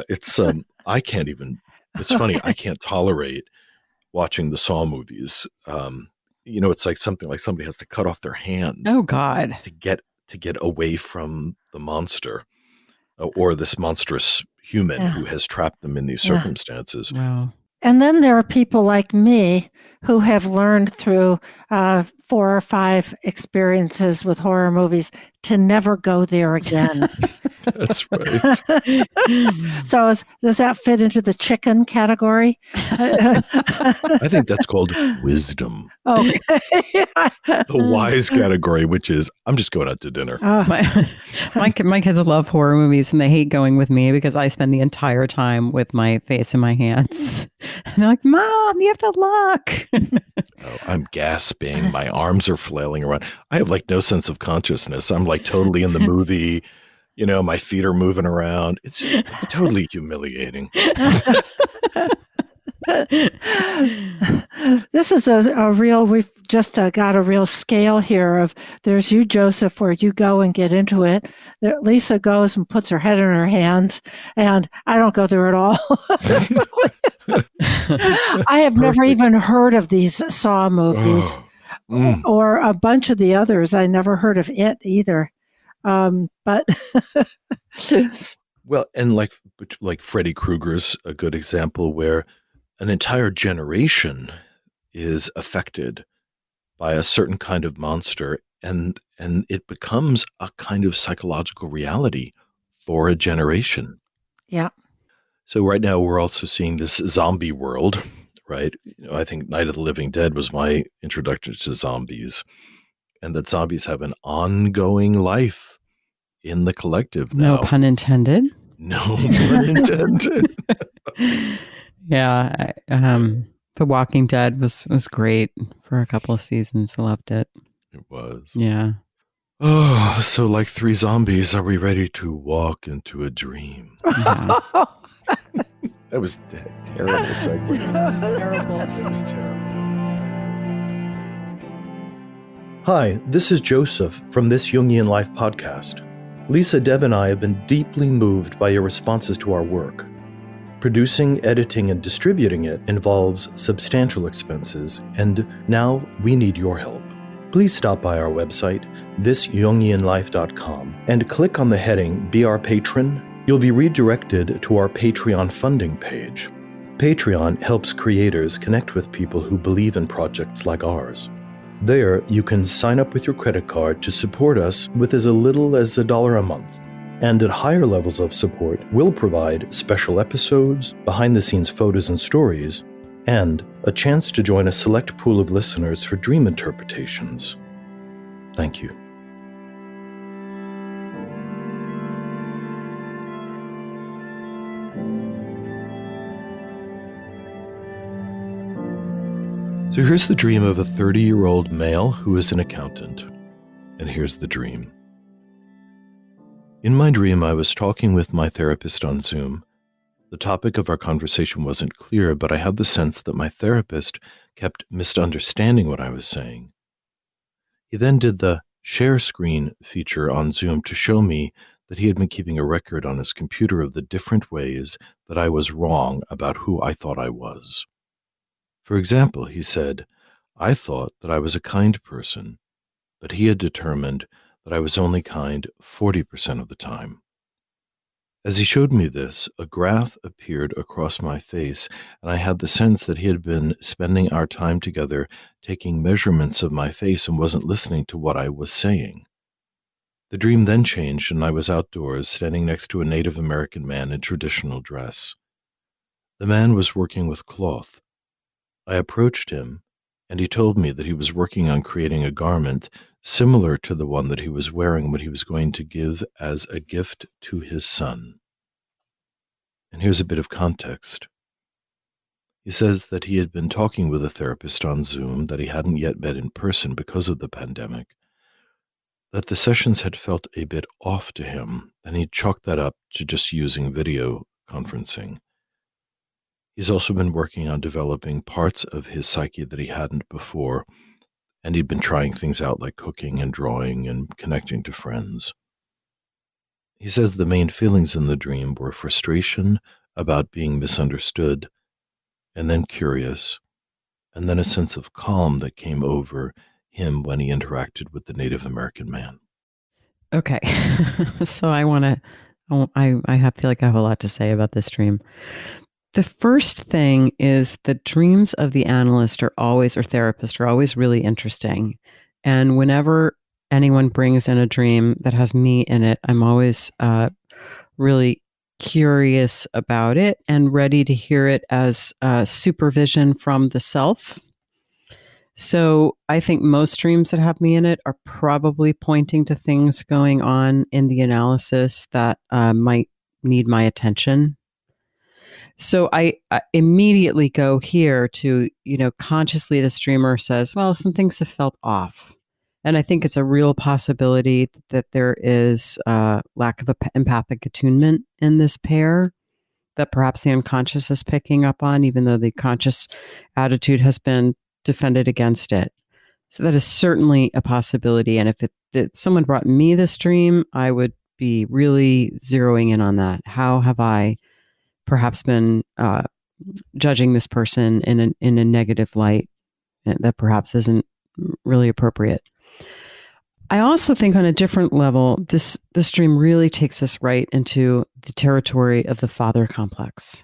It's I can't even, it's funny, I can't tolerate watching the Saw movies. You know, it's like something like somebody has to cut off their hand. Oh God. To get away from the monster or this monstrous human who has trapped them in these circumstances. Wow. And then there are people like me who have learned through 4 or 5 experiences with horror movies to never go there again. That's right. So does that fit into the chicken category? I think that's called wisdom. Okay. The wise category, which is, I'm just going out to dinner. My kids love horror movies, and they hate going with me because I spend the entire time with my face in my hands. And they're like, Mom, you have to look. I'm gasping. My arms are flailing around. I have like no sense of consciousness. I'm like totally in the movie. You know, my feet are moving around. It's totally humiliating. This is a real, we've just got a real scale here of there's you, Joseph, where you go and get into it. Lisa goes and puts her head in her hands, and I don't go there at all. I have never even heard of these Saw movies or a bunch of the others. I never heard of it either. But well, and like Freddy Krueger's a good example where an entire generation is affected by a certain kind of monster, and it becomes a kind of psychological reality for a generation. Yeah. So right now we're also seeing this zombie world, right? You know, I think Night of the Living Dead was my introduction to zombies, and that zombies have an ongoing life in the collective now. No pun intended. No pun intended. Yeah. The Walking Dead was great for a couple of seasons. I loved it. It was. Yeah. Oh, so like 3 zombies, are we ready to walk into a dream? Yeah. That was terrible segue. Terrible. That was terrible. Hi, this is Joseph from This Jungian Life podcast. Lisa, Deb, and I have been deeply moved by your responses to our work. Producing, editing, and distributing it involves substantial expenses, and now we need your help. Please stop by our website, thisjungianlife.com, and click on the heading Be Our Patron. You'll be redirected to our Patreon funding page. Patreon helps creators connect with people who believe in projects like ours. There, you can sign up with your credit card to support us with as little as $1 a month. And at higher levels of support, we'll provide special episodes, behind-the-scenes photos and stories, and a chance to join a select pool of listeners for dream interpretations. Thank you. So here's the dream of a 30-year-old male who is an accountant. And here's the dream. In my dream, I was talking with my therapist on Zoom. The topic of our conversation wasn't clear, but I had the sense that my therapist kept misunderstanding what I was saying. He then did the share screen feature on Zoom to show me that he had been keeping a record on his computer of the different ways that I was wrong about who I thought I was. For example, he said, I thought that I was a kind person, but he had determined that I was only kind 40% of the time. As he showed me this, a graph appeared across my face, and I had the sense that he had been spending our time together taking measurements of my face and wasn't listening to what I was saying. The dream then changed, and I was outdoors, standing next to a Native American man in traditional dress. The man was working with cloth. I approached him, and he told me that he was working on creating a garment similar to the one that he was wearing when he was going to give as a gift to his son. And here's a bit of context. He says that he had been talking with a therapist on Zoom that he hadn't yet met in person because of the pandemic, that the sessions had felt a bit off to him, and he chalked that up to just using video conferencing. He's also been working on developing parts of his psyche that he hadn't before, and he'd been trying things out like cooking and drawing and connecting to friends. He says the main feelings in the dream were frustration about being misunderstood, and then curious, and then a sense of calm that came over him when he interacted with the Native American man. Okay. So I feel like I have a lot to say about this dream. The first thing is the dreams of the analyst or therapist are always really interesting. And whenever anyone brings in a dream that has me in it, I'm always really curious about it and ready to hear it as supervision from the self. So I think most dreams that have me in it are probably pointing to things going on in the analysis that might need my attention. So I immediately go here to, consciously the streamer says, well, some things have felt off. And I think it's a real possibility that there is a lack of empathic attunement in this pair that perhaps the unconscious is picking up on, even though the conscious attitude has been defended against it. So that is certainly a possibility. And if someone brought me this dream, I would be really zeroing in on that. How have I perhaps been judging this person in a negative light that perhaps isn't really appropriate? I also think on a different level, this dream really takes us right into the territory of the father complex.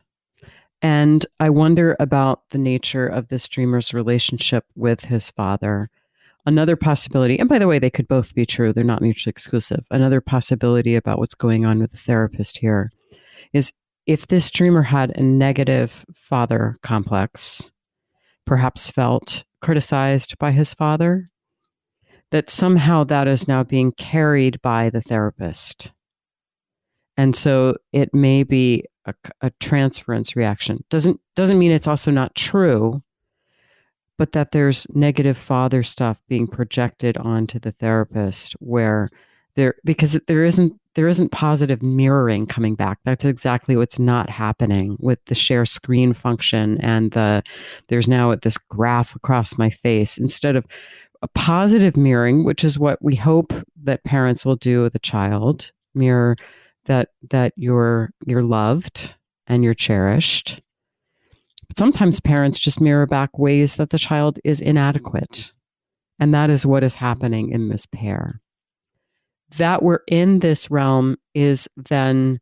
And I wonder about the nature of this dreamer's relationship with his father. Another possibility, and by the way, they could both be true, they're not mutually exclusive. Another possibility about what's going on with the therapist here is if this dreamer had a negative father complex, perhaps felt criticized by his father, that somehow that is now being carried by the therapist. And so it may be a transference reaction. Doesn't mean it's also not true, but that there's negative father stuff being projected onto the therapist because there isn't positive mirroring coming back. That's exactly what's not happening with the share screen function and there's now this graph across my face instead of a positive mirroring, which is what we hope that parents will do with a child, mirror that you're loved and you're cherished. But sometimes parents just mirror back ways that the child is inadequate. And that is what is happening in this pair. That we're in this realm is then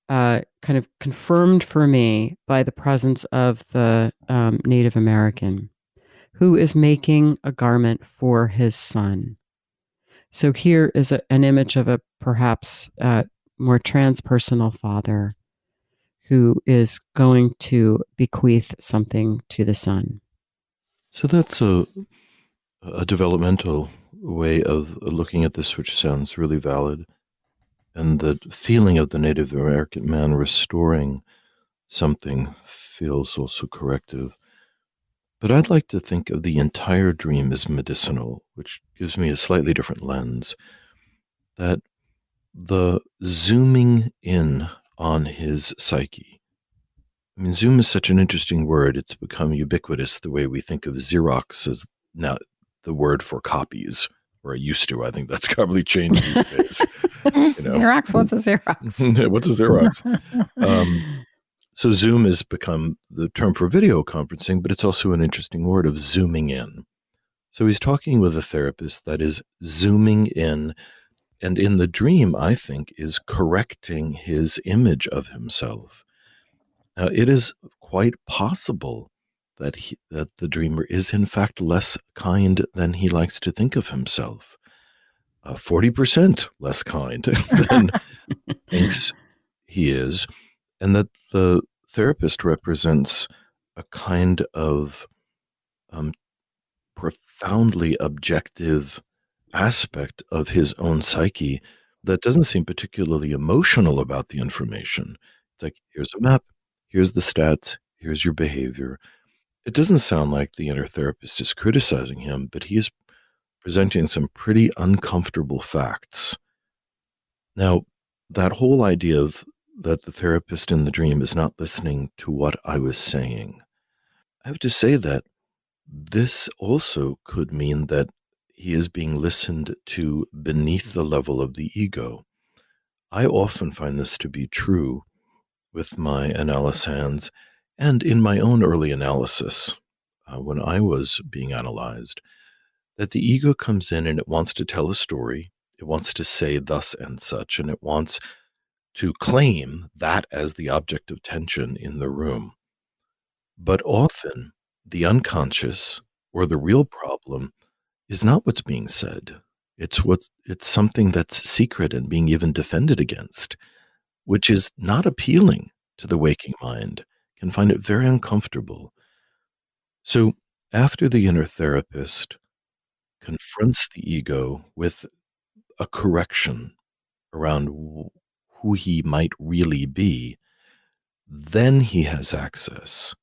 kind of confirmed for me by the presence of the Native American who is making a garment for his son. So here is an image of a perhaps more transpersonal father who is going to bequeath something to the son. So that's a developmental way of looking at this, which sounds really valid. And the feeling of the Native American man restoring something feels also corrective. But I'd like to think of the entire dream as medicinal, which gives me a slightly different lens. That the zooming in on his psyche. I mean, zoom is such an interesting word. It's become ubiquitous the way we think of Xerox as now the word for copies, or it used to. I think that's probably changed these days. Xerox, what's a Xerox? What's a Xerox? So Zoom has become the term for video conferencing, but it's also an interesting word of zooming in. So he's talking with a therapist that is zooming in, and in the dream, I think, is correcting his image of himself. Now, it is quite possible that the dreamer is in fact less kind than he likes to think of himself. 40% less kind than thinks he is, and that the therapist represents a kind of profoundly objective aspect of his own psyche that doesn't seem particularly emotional about the information. It's like, here's a map, here's the stats, here's your behavior. It doesn't sound like the inner therapist is criticizing him, but he is presenting some pretty uncomfortable facts. Now, that whole idea of that the therapist in the dream is not listening to what I was saying, I have to say that this also could mean that he is being listened to beneath the level of the ego. I often find this to be true with my analysands and in my own early analysis when I was being analyzed, that the ego comes in and it wants to tell a story. It wants to say thus and such, and it wants to claim that as the object of tension in the room. But often the unconscious or the real problem is not what's being said. It's something that's secret and being even defended against, which is not appealing to the waking mind, can find it very uncomfortable. So after the inner therapist confronts the ego with a correction around who he might really be, then he has access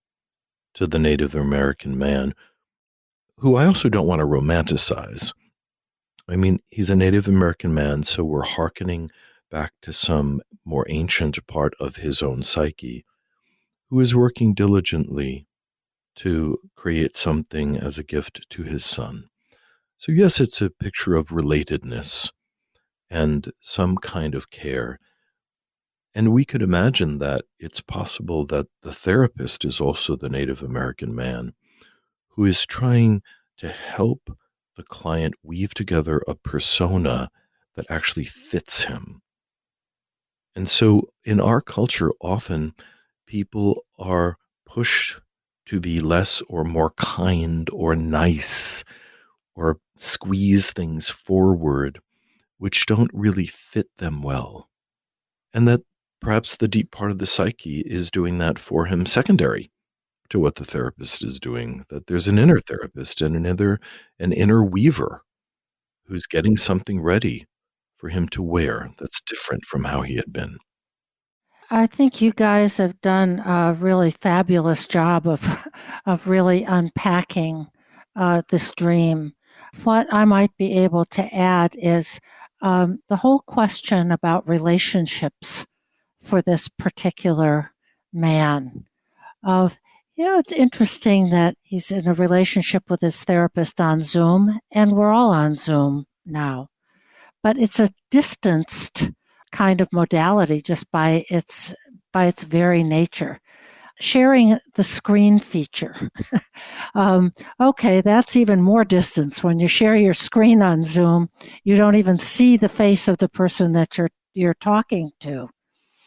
to the Native American man, who I also don't want to romanticize. I mean, he's a Native American man, so we're hearkening back to some more ancient part of his own psyche, who is working diligently to create something as a gift to his son. So yes, it's a picture of relatedness and some kind of care. And we could imagine that it's possible that the therapist is also the Native American man who is trying to help the client weave together a persona that actually fits him. And so in our culture, often people are pushed to be less or more kind or nice or squeeze things forward, which don't really fit them well. And that perhaps the deep part of the psyche is doing that for him secondary to what the therapist is doing, that there's an inner therapist and an inner weaver who's getting something ready for him to wear that's different from how he had been. I think you guys have done a really fabulous job of really unpacking this dream. What I might be able to add is the whole question about relationships for this particular man. It's interesting that he's in a relationship with his therapist on Zoom, and we're all on Zoom now. But it's a distanced kind of modality just by its very nature. Sharing the screen feature. Okay, that's even more distance. When you share your screen on Zoom, you don't even see the face of the person that you're talking to.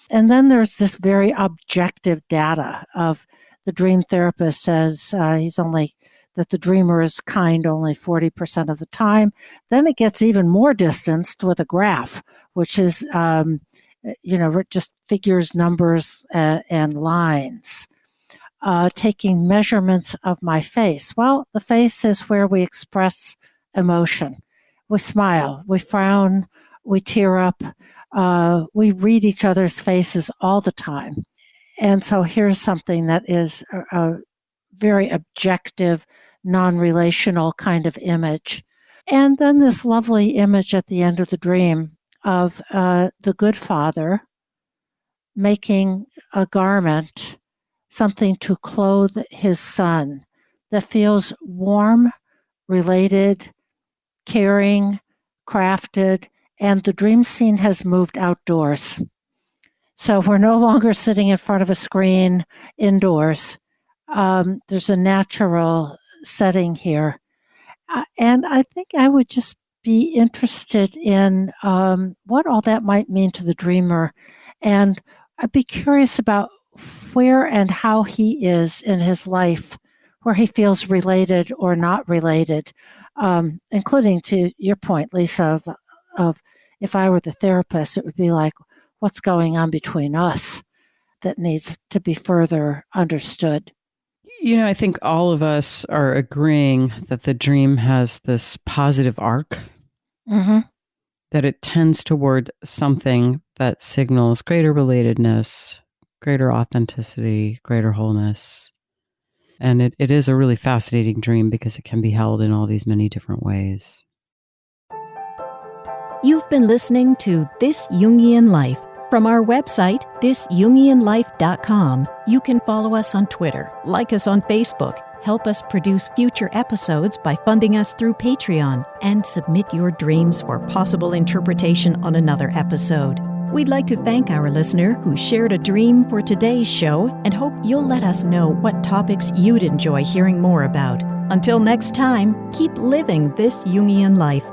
And then there's this very objective data of the dream therapist says that the dreamer is kind only 40% of the time. Then it gets even more distanced with a graph, which is, just figures, numbers, and lines. Taking measurements of my face. Well, the face is where we express emotion. We smile, we frown, we tear up, we read each other's faces all the time. And so here's something that is a very objective, non-relational kind of image. And then this lovely image at the end of the dream of the good father making a garment, something to clothe his son that feels warm, related, caring, crafted, and the dream scene has moved outdoors. So we're no longer sitting in front of a screen indoors. There's a natural setting here. And I think I would just be interested in what all that might mean to the dreamer. And I'd be curious about where and how he is in his life, where he feels related or not related, including to your point, Lisa, of if I were the therapist, it would be like, what's going on between us that needs to be further understood. I think all of us are agreeing that the dream has this positive arc, that it tends toward something that signals greater relatedness, greater authenticity, greater wholeness. And it is a really fascinating dream because it can be held in all these many different ways. You've been listening to This Jungian Life. From our website, thisjungianlife.com, you can follow us on Twitter, like us on Facebook, help us produce future episodes by funding us through Patreon, and submit your dreams for possible interpretation on another episode. We'd like to thank our listener who shared a dream for today's show and hope you'll let us know what topics you'd enjoy hearing more about. Until next time, keep living this Jungian life.